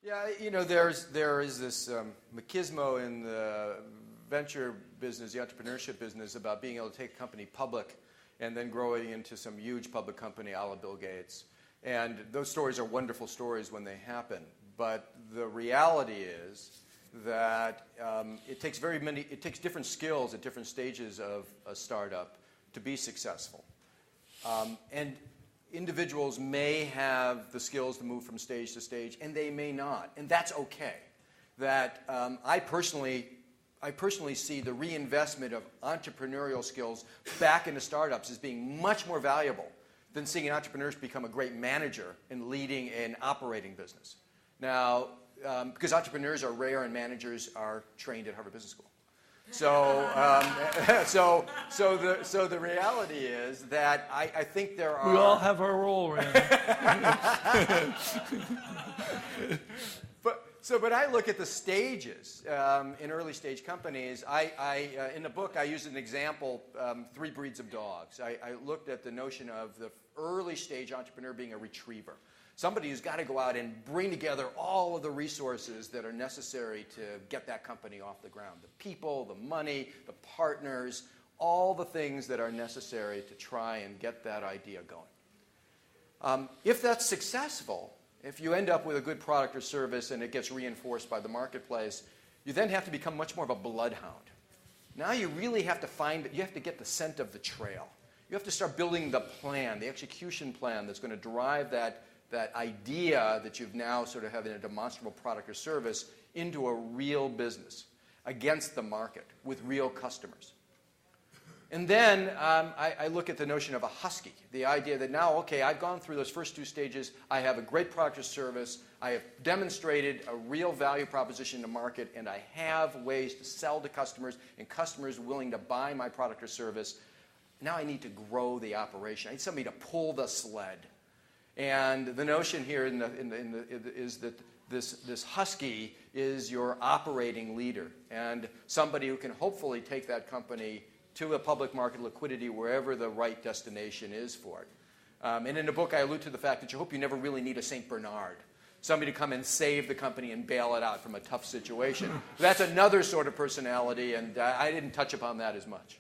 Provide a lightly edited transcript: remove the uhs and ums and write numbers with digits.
Yeah, you know, there is this machismo in the venture business, the entrepreneurship business, about being able to take a company public and then growing into some huge public company a la Bill Gates. And those stories are wonderful stories when they happen. But the reality is that it takes different skills at different stages of a startup to be successful. And individuals may have the skills to move from stage to stage, and they may not, and that's okay. That I personally see the reinvestment of entrepreneurial skills back into startups as being much more valuable than seeing entrepreneurs become a great manager and leading an operating business. Now, because entrepreneurs are rare and managers are trained at Harvard Business School. So, so the reality is that I think there are... We all have our role, Randy. But I look at the stages in early stage companies. In the book, I used an example, 3 breeds of dogs. I looked at the notion of the early stage entrepreneur being a retriever. Somebody who's got to go out and bring together all of the resources that are necessary to get that company off the ground. The people, the money, the partners, all the things that are necessary to try and get that idea going. If that's successful, if you end up with a good product or service and it gets reinforced by the marketplace, you then have to become much more of a bloodhound. Now you really have to you have to get the scent of the trail. You have to start building the plan, the execution plan that's going to drive that idea that you've now sort of have in a demonstrable product or service into a real business against the market with real customers. And then I look at the notion of a husky, the idea that now, okay, I've gone through those first 2 stages, I have a great product or service, I have demonstrated a real value proposition to market, and I have ways to sell to customers, and customers willing to buy my product or service. Now I need to grow the operation. I need somebody to pull the sled. And the notion here is that this husky is your operating leader and somebody who can hopefully take that company to a public market liquidity wherever the right destination is for it. And in the book, I allude to the fact that you hope you never really need a St. Bernard, somebody to come and save the company and bail it out from a tough situation. That's another sort of personality, and I didn't touch upon that as much.